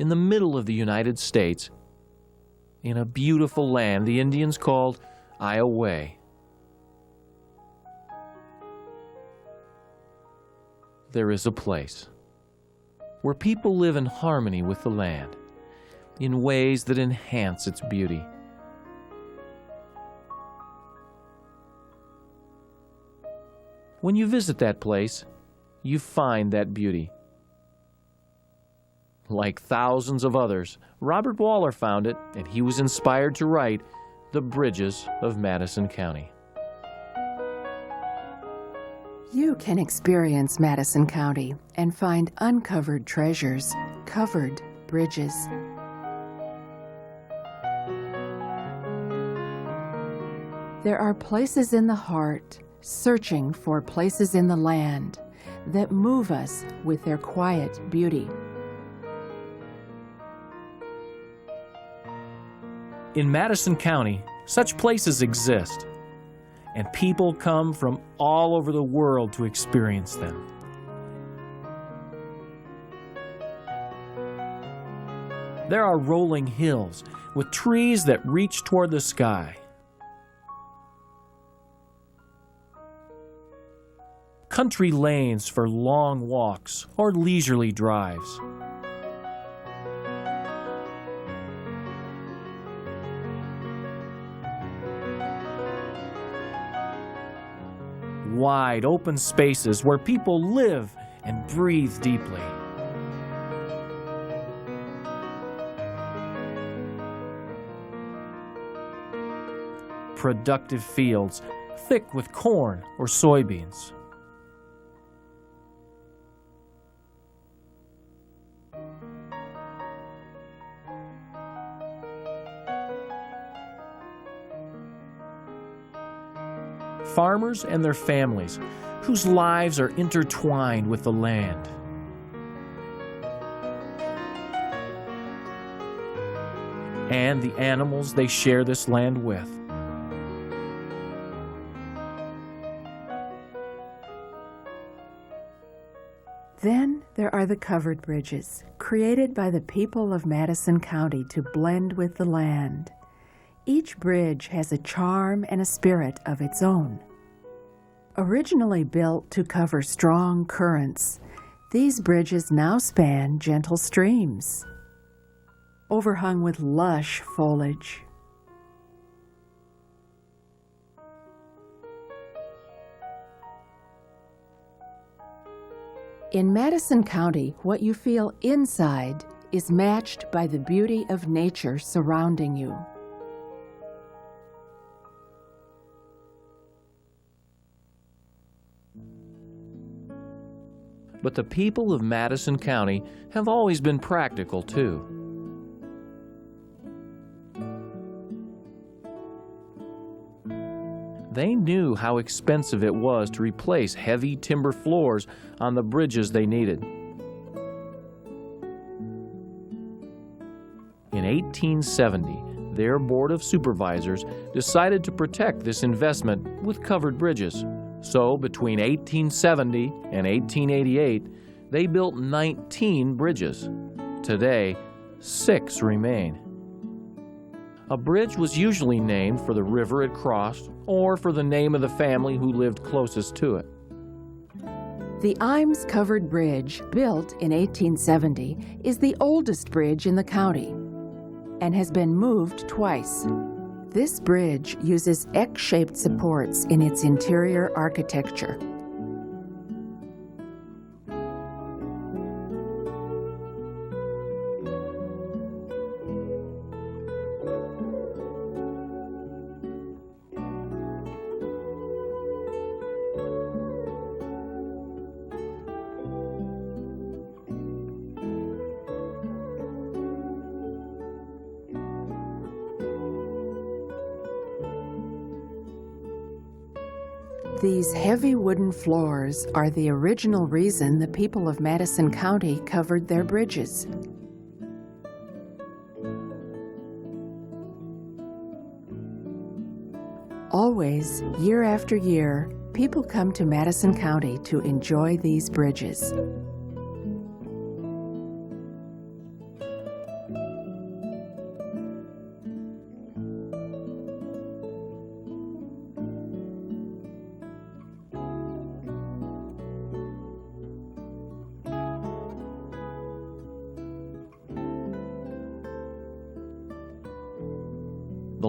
in the middle of the United States, in a beautiful land the Indians called Iowa. There is a place where people live in harmony with the land in ways that enhance its beauty. When you visit that place, you find that beauty. Like thousands of others, Robert Waller found it, and he was inspired to write The Bridges of Madison County. You can experience Madison County and find uncovered treasures, covered bridges. There are places in the heart, searching for places in the land that move us with their quiet beauty. In Madison County, such places exist, and people come from all over the world to experience them. There are rolling hills with trees that reach toward the sky. Country lanes for long walks or leisurely drives. Wide open spaces where people live and breathe deeply. Productive fields thick with corn or soybeans. Farmers and their families, whose lives are intertwined with the land. And the animals they share this land with. Then there are the covered bridges, created by the people of Madison County to blend with the land. Each bridge has a charm and a spirit of its own. Originally built to cover strong currents, these bridges now span gentle streams, overhung with lush foliage. In Madison County, what you feel inside is matched by the beauty of nature surrounding you. But the people of Madison County have always been practical, too. They knew how expensive it was to replace heavy timber floors on the bridges they needed. In 1870, their Board of Supervisors decided to protect this investment with covered bridges. So between 1870 and 1888, they built 19 bridges. Today, 6 remain. A bridge was usually named for the river it crossed or for the name of the family who lived closest to it. The Imes Covered Bridge, built in 1870, is the oldest bridge in the county and has been moved twice. This bridge uses X-shaped supports in its interior architecture. These heavy wooden floors are the original reason the people of Madison County covered their bridges. Always, year after year, people come to Madison County to enjoy these bridges.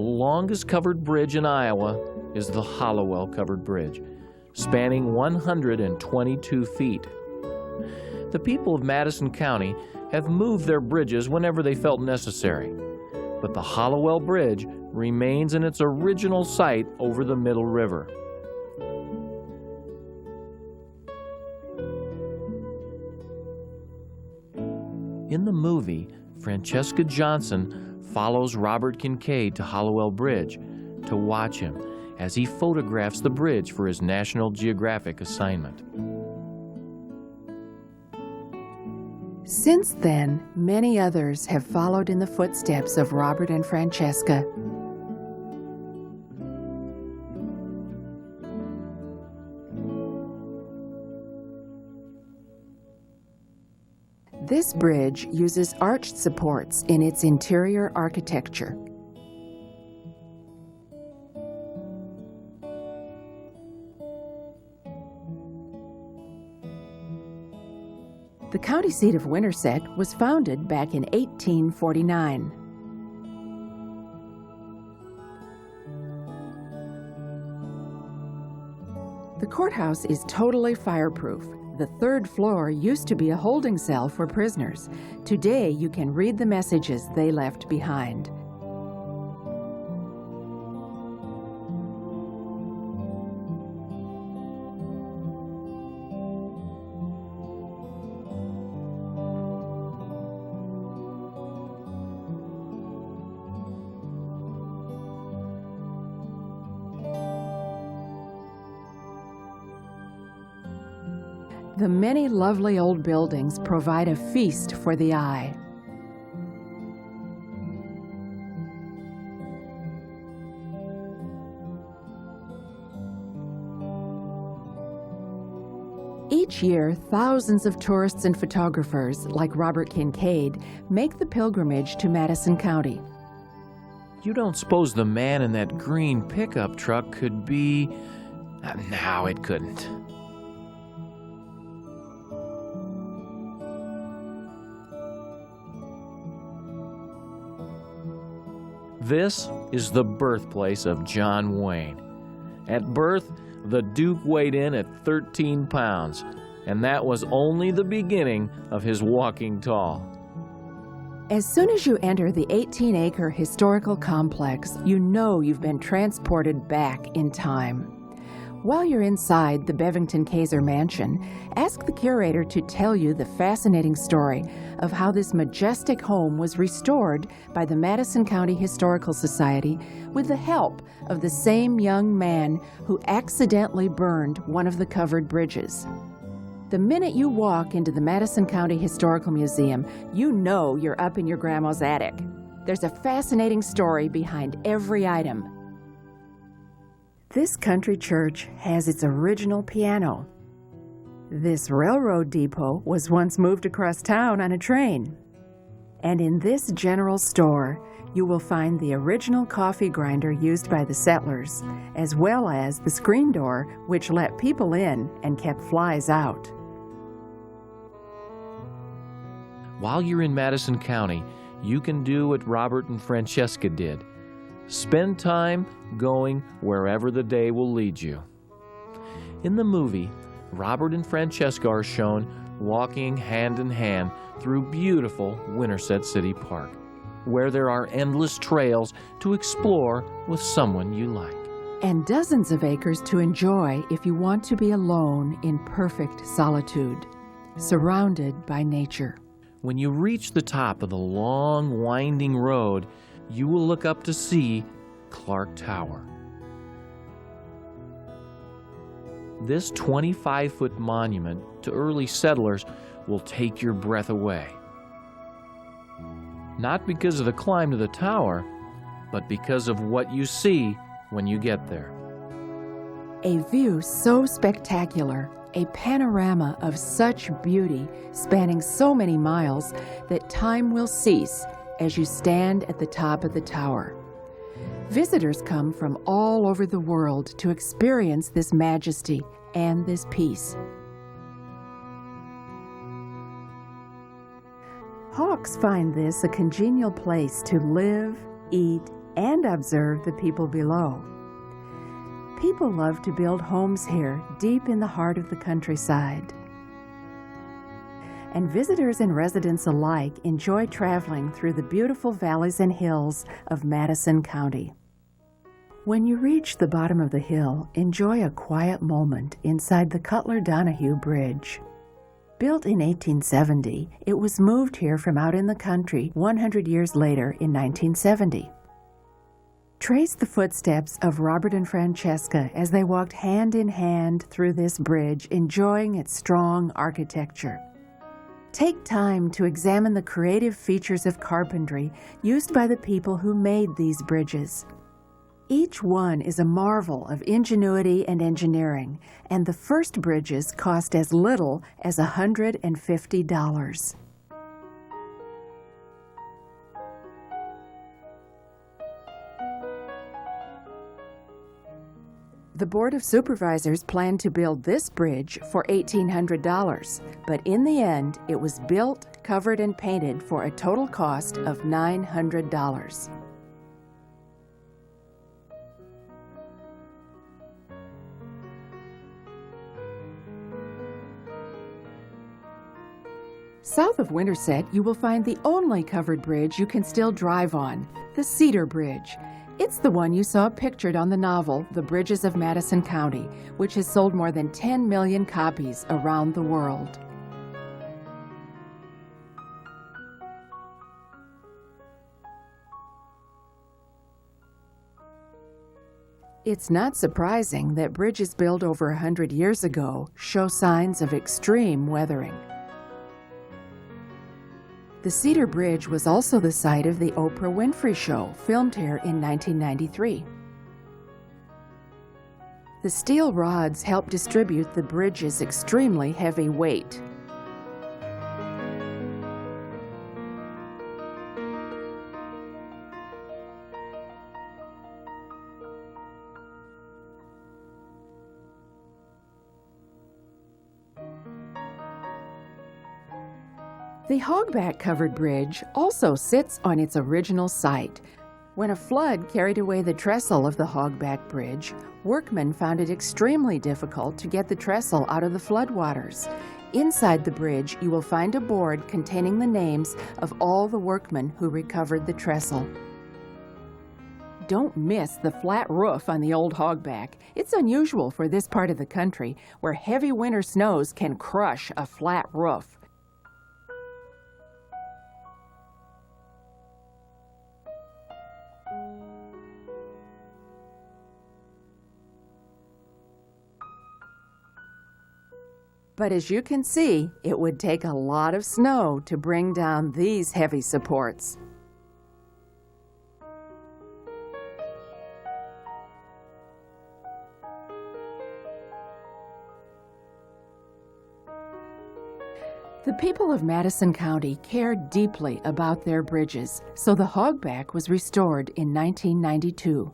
longest covered bridge in Iowa is the Hollowell Covered Bridge, spanning 122 feet. The people of Madison County have moved their bridges whenever they felt necessary, but the Hollowell Bridge remains in its original site over the Middle River. In the movie, Francesca Johnson follows Robert Kincaid to Hollowell Bridge to watch him as he photographs the bridge for his National Geographic assignment. Since then, many others have followed in the footsteps of Robert and Francesca. This bridge uses arched supports in its interior architecture. The county seat of Winterset was founded back in 1849. The courthouse is totally fireproof. The third floor used to be a holding cell for prisoners. Today, you can read the messages they left behind. The many lovely old buildings provide a feast for the eye. Each year, thousands of tourists and photographers, like Robert Kincaid, make the pilgrimage to Madison County. You don't suppose the man in that green pickup truck could be... No, it couldn't. This is the birthplace of John Wayne. At birth, the Duke weighed in at 13 pounds, and that was only the beginning of his walking tall. As soon as you enter the 18-acre historical complex, you know you've been transported back in time. While you're inside the Bevington Kaiser Mansion, ask the curator to tell you the fascinating story of how this majestic home was restored by the Madison County Historical Society with the help of the same young man who accidentally burned one of the covered bridges. The minute you walk into the Madison County Historical Museum, you know you're up in your grandma's attic. There's a fascinating story behind every item. This country church has its original piano. This railroad depot was once moved across town on a train. And in this general store, you will find the original coffee grinder used by the settlers, as well as the screen door which let people in and kept flies out. While you're in Madison County, you can do what Robert and Francesca did. Spend time going wherever the day will lead you. In the movie, Robert and Francesca are shown walking hand in hand through beautiful Winterset City Park, where there are endless trails to explore with someone you like. And dozens of acres to enjoy if you want to be alone in perfect solitude, surrounded by nature. When you reach the top of the long, winding road, you will look up to see Clark Tower. This 25-foot monument to early settlers will take your breath away. Not because of the climb to the tower, but because of what you see when you get there. A view so spectacular, a panorama of such beauty spanning so many miles that time will cease as you stand at the top of the tower. Visitors come from all over the world to experience this majesty and this peace. Hawks find this a congenial place to live, eat, and observe the people below. People love to build homes here deep in the heart of the countryside. And visitors and residents alike enjoy traveling through the beautiful valleys and hills of Madison County. When you reach the bottom of the hill, enjoy a quiet moment inside the Cutler-Donahue Bridge. Built in 1870, it was moved here from out in the country 100 years later in 1970. Trace the footsteps of Robert and Francesca as they walked hand in hand through this bridge, enjoying its strong architecture. Take time to examine the creative features of carpentry used by the people who made these bridges. Each one is a marvel of ingenuity and engineering, and the first bridges cost as little as $150. The Board of Supervisors planned to build this bridge for $1,800, but in the end, it was built, covered, and painted for a total cost of $900. South of Winterset, you will find the only covered bridge you can still drive on, the Cedar Bridge. It's the one you saw pictured on the novel, The Bridges of Madison County, which has sold more than 10 million copies around the world. It's not surprising that bridges built over 100 years ago show signs of extreme weathering. The Cedar Bridge was also the site of the Oprah Winfrey Show, filmed here in 1993. The steel rods help distribute the bridge's extremely heavy weight. The hogback covered bridge also sits on its original site. When a flood carried away the trestle of the hogback bridge, workmen found it extremely difficult to get the trestle out of the floodwaters. Inside the bridge, you will find a board containing the names of all the workmen who recovered the trestle. Don't miss the flat roof on the old hogback. It's unusual for this part of the country, where heavy winter snows can crush a flat roof. But as you can see, it would take a lot of snow to bring down these heavy supports. The people of Madison County cared deeply about their bridges, so the hogback was restored in 1992.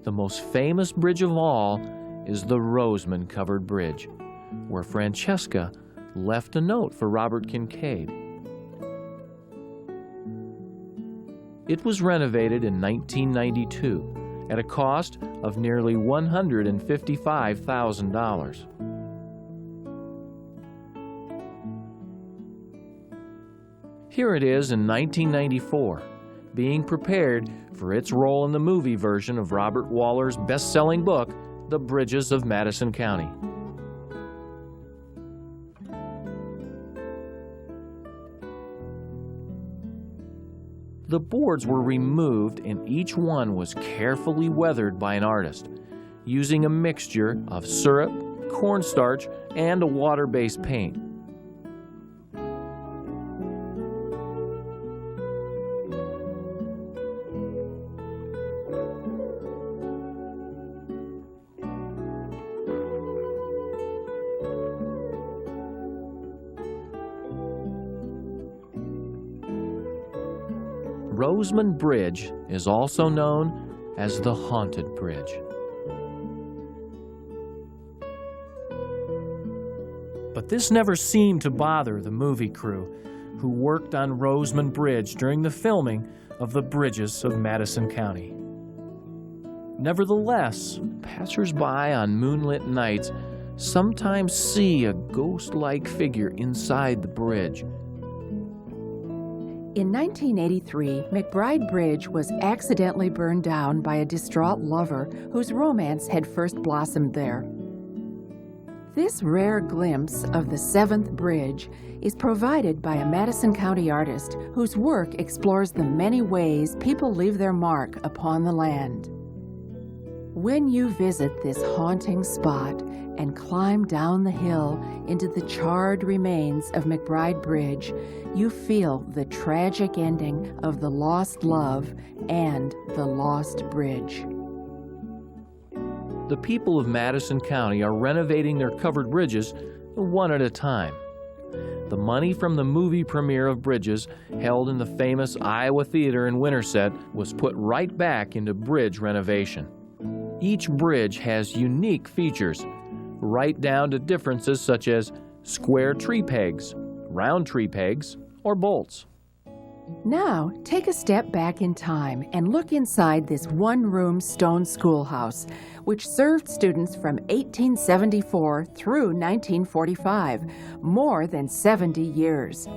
The most famous bridge of all is the Roseman Covered Bridge, where Francesca left a note for Robert Kincaid. It was renovated in 1992 at a cost of nearly $155,000. Here it is in 1994, being prepared for its role in the movie version of Robert Waller's best-selling book, The Bridges of Madison County. The boards were removed and each one was carefully weathered by an artist, using a mixture of syrup, cornstarch, and a water-based paint. Roseman Bridge is also known as the Haunted Bridge. But this never seemed to bother the movie crew who worked on Roseman Bridge during the filming of The Bridges of Madison County. Nevertheless, passers-by on moonlit nights sometimes see a ghost-like figure inside the bridge. In 1983, McBride Bridge was accidentally burned down by a distraught lover whose romance had first blossomed there. This rare glimpse of the seventh bridge is provided by a Madison County artist whose work explores the many ways people leave their mark upon the land. When you visit this haunting spot and climb down the hill into the charred remains of McBride Bridge, you feel the tragic ending of the lost love and the lost bridge. The people of Madison County are renovating their covered bridges one at a time. The money from the movie premiere of Bridges, held in the famous Iowa Theater in Winterset, was put right back into bridge renovation. Each bridge has unique features, right down to differences such as square tree pegs, round tree pegs, or bolts. Now, take a step back in time and look inside this one-room stone schoolhouse, which served students from 1874 through 1945, more than 70 years.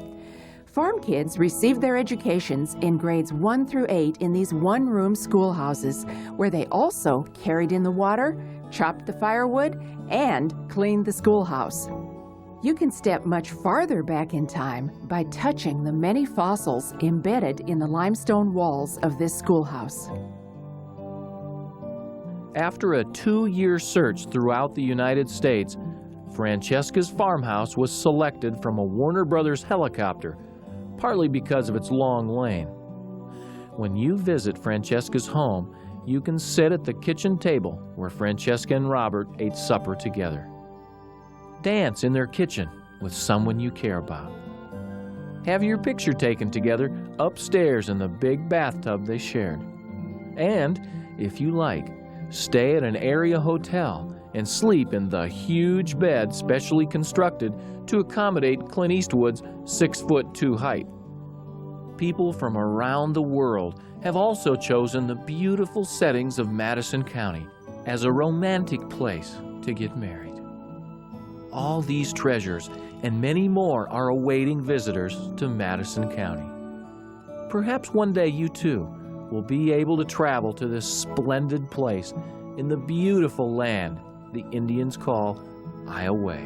Farm kids received their educations in grades 1 through 8 in these one-room schoolhouses, where they also carried in the water, chopped the firewood, and cleaned the schoolhouse. You can step much farther back in time by touching the many fossils embedded in the limestone walls of this schoolhouse. After a 2-year search throughout the United States, Francesca's farmhouse was selected from a Warner Brothers helicopter, partly because of its long lane. When you visit Francesca's home, you can sit at the kitchen table where Francesca and Robert ate supper together. Dance in their kitchen with someone you care about. Have your picture taken together upstairs in the big bathtub they shared. And, if you like, stay at an area hotel and sleep in the huge bed specially constructed to accommodate Clint Eastwood's 6'2" height. People from around the world have also chosen the beautiful settings of Madison County as a romantic place to get married. All these treasures and many more are awaiting visitors to Madison County. Perhaps one day you too will be able to travel to this splendid place in the beautiful land the Indians call Iowa.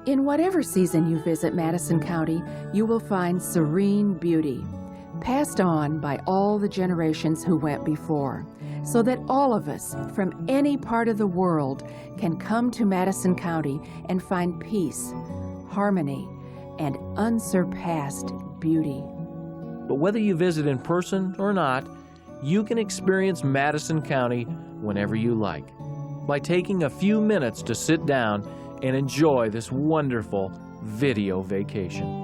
In whatever season you visit Madison County, you will find serene beauty, passed on by all the generations who went before, so that all of us from any part of the world can come to Madison County and find peace, harmony, and unsurpassed beauty. But whether you visit in person or not, you can experience Madison County whenever you like, by taking a few minutes to sit down and enjoy this wonderful video vacation.